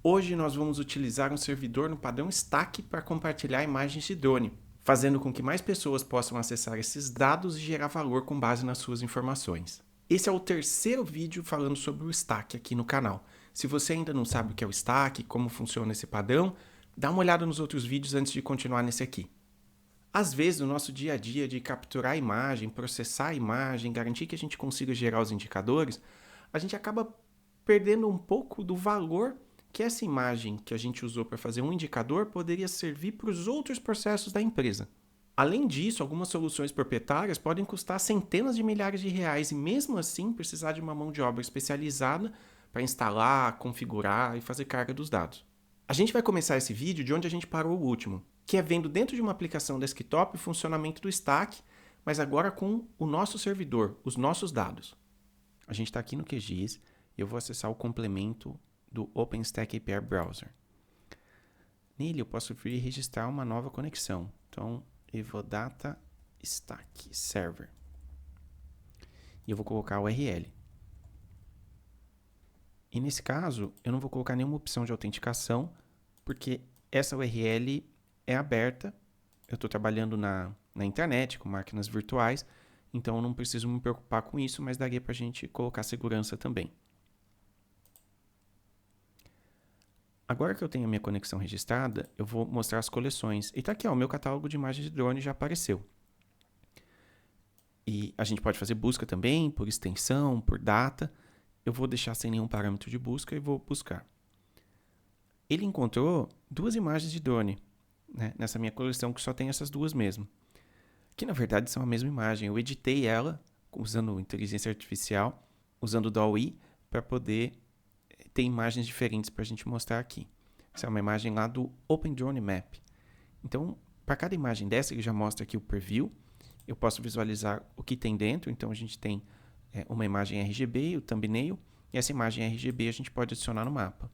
Hoje nós vamos utilizar um servidor no padrão Stack para compartilhar imagens de drone, fazendo com que mais pessoas possam acessar esses dados e gerar valor com base nas suas informações. Esse é o terceiro vídeo falando sobre o Stack aqui no canal. Se você ainda não sabe o que é o Stack, como funciona esse padrão, dá uma olhada nos outros vídeos antes de continuar nesse aqui. Às vezes, no nosso dia a dia de capturar a imagem, processar a imagem, garantir que a gente consiga gerar os indicadores, a gente acaba perdendo um pouco do valor que essa imagem que a gente usou para fazer um indicador poderia servir para os outros processos da empresa. Além disso, algumas soluções proprietárias podem custar centenas de milhares de reais e mesmo assim precisar de uma mão de obra especializada para instalar, configurar e fazer carga dos dados. A gente vai começar esse vídeo de onde a gente parou o último, que é vendo dentro de uma aplicação desktop o funcionamento do Stack, mas agora com o nosso servidor, os nossos dados. A gente está aqui no QGIS e eu vou acessar o complemento do OpenStack API Browser. Nele eu posso vir registrar uma nova conexão. Então, Evodata Stack Server. E eu vou colocar o URL. E nesse caso, eu não vou colocar nenhuma opção de autenticação, porque essa URL é aberta. Eu estou trabalhando na internet, com máquinas virtuais, então eu não preciso me preocupar com isso, mas daria para a gente colocar segurança também. Agora que eu tenho a minha conexão registrada, eu vou mostrar as coleções. E tá aqui, ó, o meu catálogo de imagens de drone já apareceu. E a gente pode fazer busca também, por extensão, por data. Eu vou deixar sem nenhum parâmetro de busca e vou buscar. Ele encontrou duas imagens de drone, né, nessa minha coleção que só tem essas duas mesmo. Que na verdade são a mesma imagem. Eu editei ela usando inteligência artificial, usando o DALL-E, para poder ter imagens diferentes para a gente mostrar aqui. Essa é uma imagem lá do Open Drone Map. Então, para cada imagem dessa, ele já mostra aqui o preview. Eu posso visualizar o que tem dentro. Então, a gente tem uma imagem RGB, o thumbnail, e essa imagem RGB a gente pode adicionar no mapa.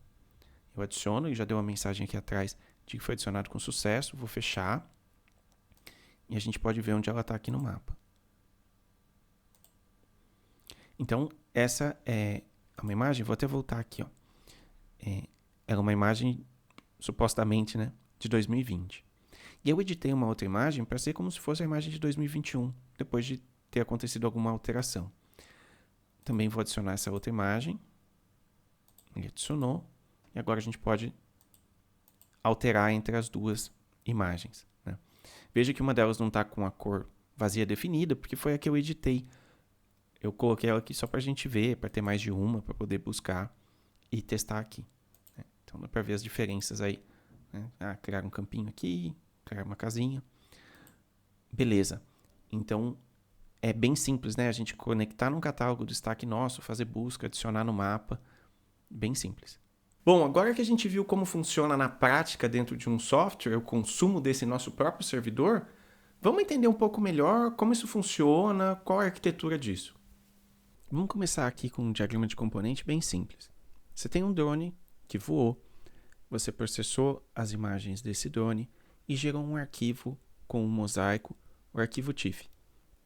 Eu adiciono e já deu uma mensagem aqui atrás de que foi adicionado com sucesso. Vou fechar e a gente pode ver onde ela está aqui no mapa. Então, essa é uma imagem, vou até voltar aqui, ó. Ela é uma imagem, supostamente, né, de 2020. E eu editei uma outra imagem para ser como se fosse a imagem de 2021, depois de ter acontecido alguma alteração. Também vou adicionar essa outra imagem. Ele adicionou. E agora a gente pode alterar entre as duas imagens, né? Veja que uma delas não está com a cor vazia definida, porque foi a que eu editei. Eu coloquei ela aqui só para a gente ver, para ter mais de uma, para poder buscar e testar aqui, né? Então dá para ver as diferenças aí, né? Criar um campinho aqui, criar uma casinha. Beleza. Então é bem simples, né? A gente conectar num catálogo do Stack nosso, fazer busca, adicionar no mapa. Bem simples. Bom, agora que a gente viu como funciona na prática dentro de um software, o consumo desse nosso próprio servidor, vamos entender um pouco melhor como isso funciona, qual é a arquitetura disso. Vamos começar aqui com um diagrama de componente bem simples. Você tem um drone que voou, você processou as imagens desse drone e gerou um arquivo com um mosaico, o arquivo TIFF.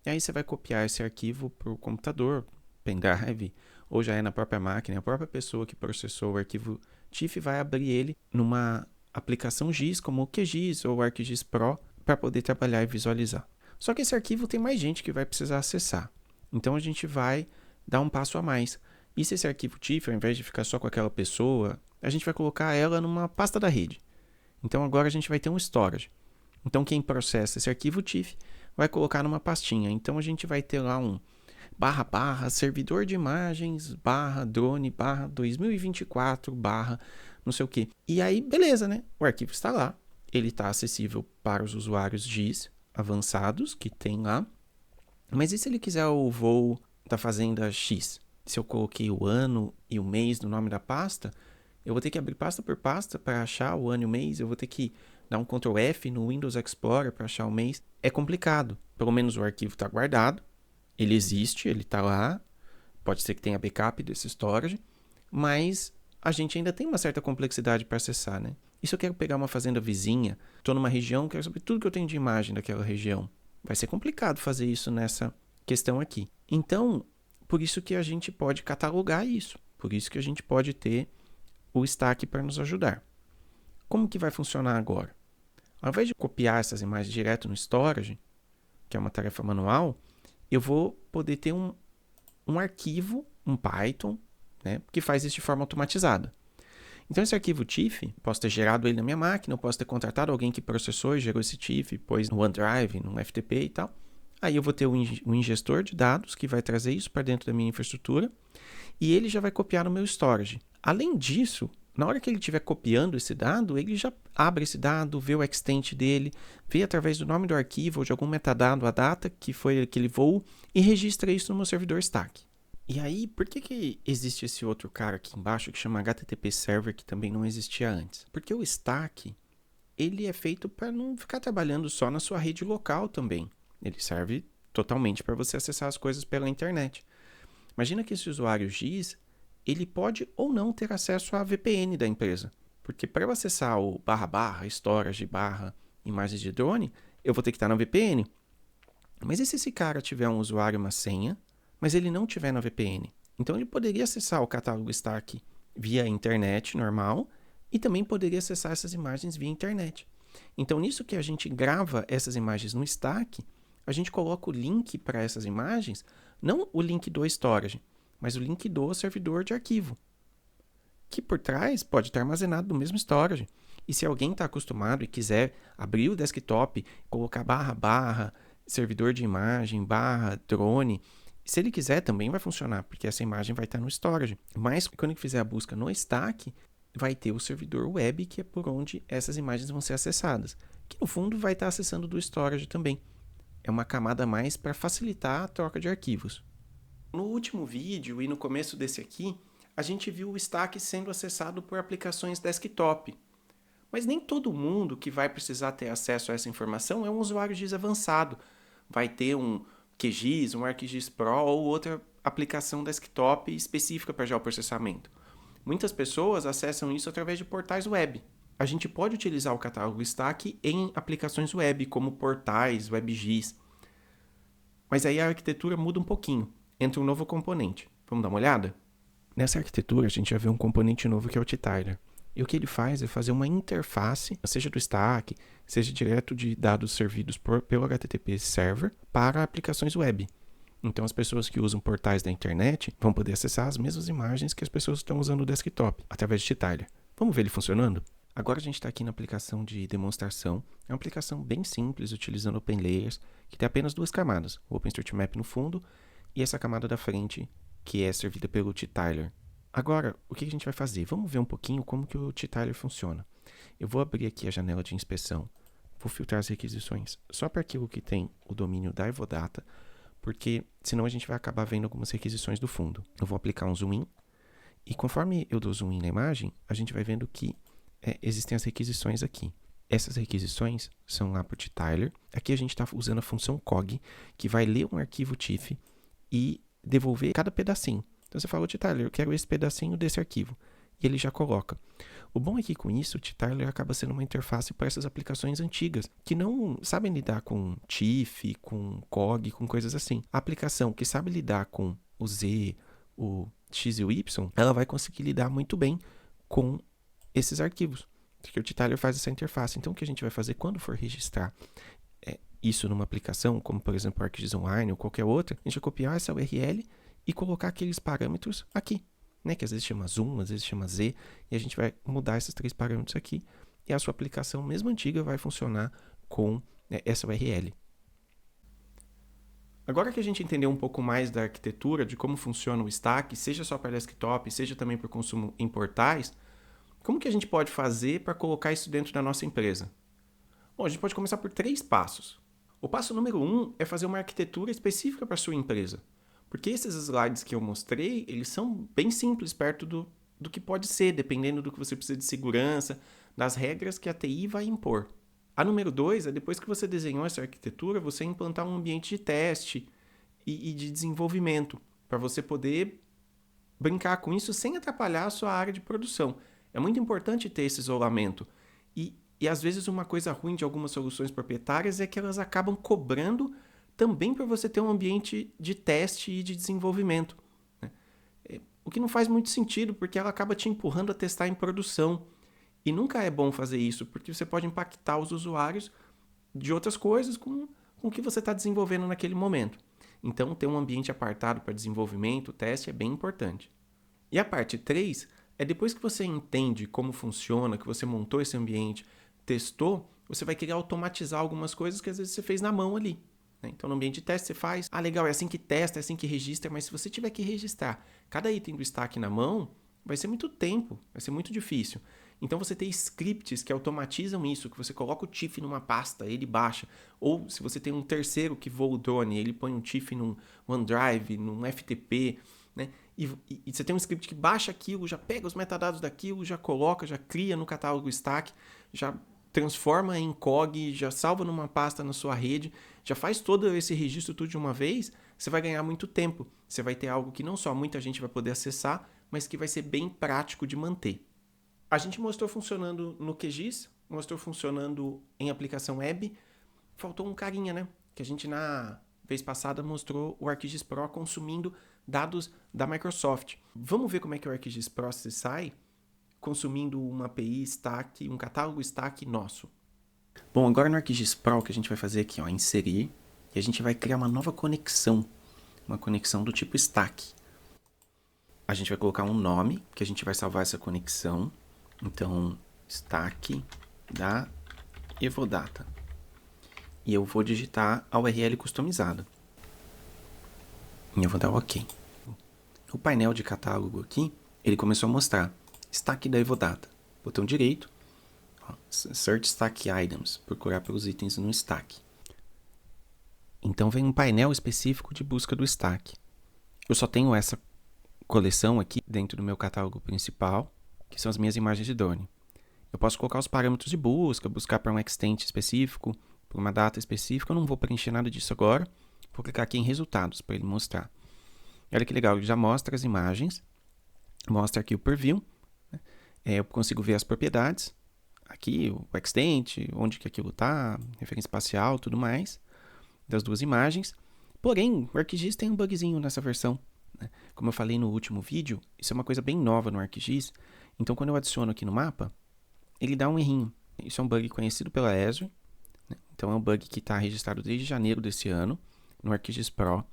E aí você vai copiar esse arquivo para o computador, pendrive, ou já é na própria máquina, a própria pessoa que processou o arquivo TIFF vai abrir ele numa aplicação GIS, como o QGIS ou o ArcGIS Pro, para poder trabalhar e visualizar. Só que esse arquivo tem mais gente que vai precisar acessar. Então a gente vai dar um passo a mais. E se esse arquivo TIFF, ao invés de ficar só com aquela pessoa, a gente vai colocar ela numa pasta da rede. Então agora a gente vai ter um storage. Então quem processa esse arquivo TIFF vai colocar numa pastinha. Então a gente vai ter lá um // servidor de imagens /drone /2024 não sei o que. E aí, beleza, né? O arquivo está lá. Ele está acessível para os usuários GIS avançados que tem lá. Mas e se ele quiser o voo da fazenda X? Se eu coloquei o ano e o mês no nome da pasta, eu vou ter que abrir pasta por pasta para achar o ano e o mês. Eu vou ter que dar um Ctrl F no Windows Explorer para achar o mês. É complicado. Pelo menos o arquivo está guardado. Ele existe, ele está lá. Pode ser que tenha backup desse storage. Mas a gente ainda tem uma certa complexidade para acessar, né? E se eu quero pegar uma fazenda vizinha, estou numa região, quero saber tudo que eu tenho de imagem daquela região. Vai ser complicado fazer isso nessa questão aqui. Então, por isso que a gente pode catalogar isso. Por isso que a gente pode ter o Stack para nos ajudar. Como que vai funcionar agora? Ao invés de copiar essas imagens direto no storage, que é uma tarefa manual, eu vou poder ter um arquivo, um Python, né, que faz isso de forma automatizada. Então, esse arquivo TIFF, posso ter gerado ele na minha máquina, eu posso ter contratado alguém que processou e gerou esse TIFF, pôs no OneDrive, no FTP e tal. Aí eu vou ter um ingestor de dados que vai trazer isso para dentro da minha infraestrutura e ele já vai copiar no meu storage. Além disso, na hora que ele estiver copiando esse dado, ele já abre esse dado, vê o extent dele, vê através do nome do arquivo ou de algum metadado a data que foi aquele voo e registra isso no meu servidor Stack. E aí, por que existe esse outro cara aqui embaixo que chama HTTP Server, que também não existia antes? Porque o Stack, ele é feito para não ficar trabalhando só na sua rede local também. Ele serve totalmente para você acessar as coisas pela internet. Imagina que esse usuário X, ele pode ou não ter acesso à VPN da empresa. Porque para eu acessar o // storage / imagens de drone, eu vou ter que estar na VPN. Mas e se esse cara tiver um usuário e uma senha, mas ele não tiver na VPN? Então ele poderia acessar o catálogo Stack via internet normal e também poderia acessar essas imagens via internet. Então nisso que a gente grava essas imagens no Stack, a gente coloca o link para essas imagens, não o link do storage, mas o link do servidor de arquivo, que por trás pode estar armazenado no mesmo storage. E se alguém está acostumado e quiser abrir o desktop, colocar // servidor de imagem, /drone, se ele quiser também vai funcionar, porque essa imagem vai estar no storage. Mas quando ele fizer a busca no Stack, vai ter o servidor web, que é por onde essas imagens vão ser acessadas, que no fundo vai estar acessando do storage também. É uma camada a mais para facilitar a troca de arquivos. No último vídeo e no começo desse aqui, a gente viu o Stack sendo acessado por aplicações desktop. Mas nem todo mundo que vai precisar ter acesso a essa informação é um usuário X avançado. Vai ter um QGIS, um ArcGIS Pro ou outra aplicação desktop específica para geoprocessamento. Muitas pessoas acessam isso através de portais web. A gente pode utilizar o catálogo Stack em aplicações web, como portais, WebGIS. Mas aí a arquitetura muda um pouquinho. Entra um novo componente. Vamos dar uma olhada? Nessa arquitetura, a gente já vê um componente novo que é o T-Tiler. E o que ele faz é fazer uma interface, seja do Stack, seja direto de dados servidos pelo HTTP Server para aplicações web. Então, as pessoas que usam portais da internet vão poder acessar as mesmas imagens que as pessoas estão usando no desktop, através de T-Tiler. Vamos ver ele funcionando? Agora a gente está aqui na aplicação de demonstração. É uma aplicação bem simples, utilizando OpenLayers, que tem apenas duas camadas. O OpenStreetMap no fundo e essa camada da frente, que é servida pelo T-Tiler. Agora, o que a gente vai fazer? Vamos ver um pouquinho como que o T-Tiler funciona. Eu vou abrir aqui a janela de inspeção, vou filtrar as requisições só para aquilo que tem o domínio da Evodata, porque senão a gente vai acabar vendo algumas requisições do fundo. Eu vou aplicar um zoom in, e conforme eu dou zoom in na imagem, a gente vai vendo que existem as requisições aqui. Essas requisições são lá para o T-Tiler. Aqui a gente está usando a função cog, que vai ler um arquivo TIFF e devolver cada pedacinho. Então você fala, T-Tiler, eu quero esse pedacinho desse arquivo. E ele já coloca. O bom é que com isso, o T-Tiler acaba sendo uma interface para essas aplicações antigas, que não sabem lidar com TIFF, com cog, com coisas assim. A aplicação que sabe lidar com o Z, o X e o Y, ela vai conseguir lidar muito bem com esses arquivos, porque o T-Tiler faz essa interface. Então, o que a gente vai fazer quando for registrar isso numa aplicação, como por exemplo o ArcGIS Online ou qualquer outra, a gente vai copiar essa URL e colocar aqueles parâmetros aqui, né? Que às vezes chama zoom, às vezes chama Z, e a gente vai mudar esses três parâmetros aqui, e a sua aplicação, mesmo antiga, vai funcionar com essa URL. Agora que a gente entendeu um pouco mais da arquitetura, de como funciona o Stack, seja só para desktop, seja também para consumo em portais, como que a gente pode fazer para colocar isso dentro da nossa empresa? Bom, a gente pode começar por 3 passos. O passo número 1 é fazer uma arquitetura específica para a sua empresa. Porque esses slides que eu mostrei, eles são bem simples perto do que pode ser, dependendo do que você precisa de segurança, das regras que a TI vai impor. A número 2 é, depois que você desenhou essa arquitetura, você implantar um ambiente de teste e de desenvolvimento, para você poder brincar com isso sem atrapalhar a sua área de produção. É muito importante ter esse isolamento. E às vezes uma coisa ruim de algumas soluções proprietárias é que elas acabam cobrando também para você ter um ambiente de teste e de desenvolvimento. o que não faz muito sentido, porque ela acaba te empurrando a testar em produção. E nunca é bom fazer isso, porque você pode impactar os usuários de outras coisas com o que você está desenvolvendo naquele momento. Então, ter um ambiente apartado para desenvolvimento, teste, é bem importante. E a parte 3 é depois que você entende como funciona, que você montou esse ambiente, testou, você vai querer automatizar algumas coisas que às vezes você fez na mão ali. Então, no ambiente de teste, você faz, legal, é assim que testa, é assim que registra, mas se você tiver que registrar cada item do stack na mão, vai ser muito tempo, vai ser muito difícil. Então, você tem scripts que automatizam isso, que você coloca o TIFF numa pasta, ele baixa. Ou, se você tem um terceiro que voa o drone, ele põe um TIFF num OneDrive, num FTP, né? E você tem um script que baixa aquilo, já pega os metadados daquilo, já coloca, já cria no catálogo stack, já transforma em COG, já salva numa pasta na sua rede, já faz todo esse registro tudo de uma vez, você vai ganhar muito tempo. Você vai ter algo que não só muita gente vai poder acessar, mas que vai ser bem prático de manter. A gente mostrou funcionando no QGIS, mostrou funcionando em aplicação web, faltou um carinha, né? Que a gente na vez passada mostrou o ArcGIS Pro consumindo dados da Microsoft. Vamos ver como é que o ArcGIS Pro se sai consumindo uma API stack, um catálogo stack nosso. Bom, agora no ArcGIS Pro o que a gente vai fazer aqui, ó, inserir, e a gente vai criar uma nova conexão, uma conexão do tipo stack. A gente vai colocar um nome, que a gente vai salvar essa conexão. Então, stack da Evodata. E eu vou digitar a URL customizada. E eu vou dar OK. O painel de catálogo aqui, ele começou a mostrar stack da Evodata. Botão direito, Search Stack Items, procurar pelos itens no stack. Então vem um painel específico de busca do stack. Eu só tenho essa coleção aqui dentro do meu catálogo principal, que são as minhas imagens de drone. Eu posso colocar os parâmetros de busca, buscar para um extent específico, por uma data específica. Eu não vou preencher nada disso agora. Vou clicar aqui em resultados para ele mostrar. Olha que legal, ele já mostra as imagens, mostra aqui o preview, né? Eu consigo ver as propriedades, aqui o extent, onde que aquilo está, referência espacial, tudo mais, das duas imagens. Porém, o ArcGIS tem um bugzinho nessa versão, né? Como eu falei no último vídeo, isso é uma coisa bem nova no ArcGIS. Então, quando eu adiciono aqui no mapa, ele dá um errinho. Isso é um bug conhecido pela Esri, né? Então, é um bug que está registrado desde janeiro desse ano, no ArcGIS Pro.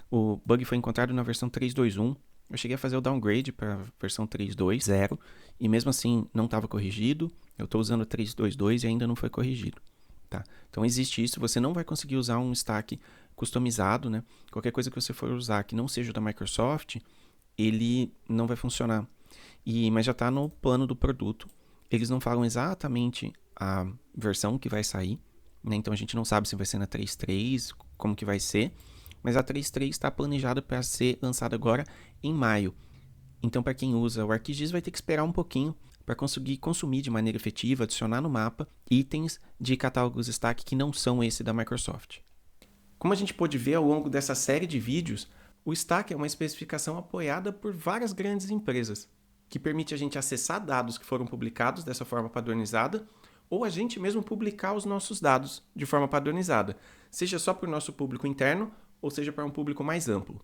O bug foi encontrado na versão 3.2.1. Eu cheguei a fazer o downgrade para a versão 3.2.0 e mesmo assim não estava corrigido. Eu estou usando a 3.2.2 e ainda não foi corrigido. Tá? Então, existe isso. Você não vai conseguir usar um stack customizado, né? Qualquer coisa que você for usar que não seja o da Microsoft, ele não vai funcionar. Mas já está no plano do produto. Eles não falam exatamente a versão que vai sair, né? Então a gente não sabe se vai ser na 3.3, como que vai ser. Mas a 3.3 está planejada para ser lançada agora em maio. Então, para quem usa o ArcGIS, vai ter que esperar um pouquinho para conseguir consumir de maneira efetiva, adicionar no mapa itens de catálogos stack que não são esse da Microsoft. Como a gente pôde ver ao longo dessa série de vídeos, o stack é uma especificação apoiada por várias grandes empresas, que permite a gente acessar dados que foram publicados dessa forma padronizada, ou a gente mesmo publicar os nossos dados de forma padronizada, seja só para o nosso público interno, ou seja para um público mais amplo.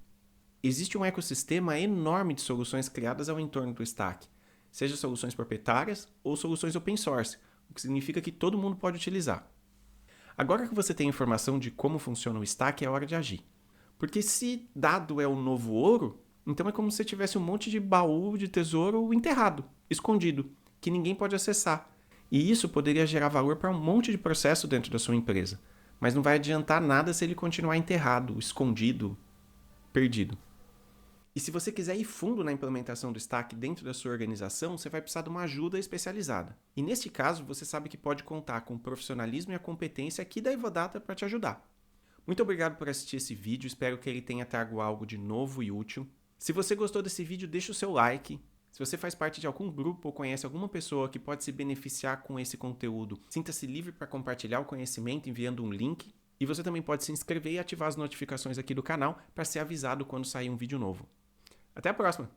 Existe um ecossistema enorme de soluções criadas ao entorno do stack, seja soluções proprietárias ou soluções open source, o que significa que todo mundo pode utilizar. Agora que você tem informação de como funciona o stack, é hora de agir. Porque se dado é o novo ouro, então é como se você tivesse um monte de baú de tesouro enterrado, escondido, que ninguém pode acessar. E isso poderia gerar valor para um monte de processo dentro da sua empresa. Mas não vai adiantar nada se ele continuar enterrado, escondido, perdido. E se você quiser ir fundo na implementação do stack dentro da sua organização, você vai precisar de uma ajuda especializada. E neste caso, você sabe que pode contar com o profissionalismo e a competência aqui da Evodata para te ajudar. Muito obrigado por assistir esse vídeo, espero que ele tenha trago algo de novo e útil. Se você gostou desse vídeo, deixa o seu like. Se você faz parte de algum grupo ou conhece alguma pessoa que pode se beneficiar com esse conteúdo, sinta-se livre para compartilhar o conhecimento enviando um link. E você também pode se inscrever e ativar as notificações aqui do canal para ser avisado quando sair um vídeo novo. Até a próxima!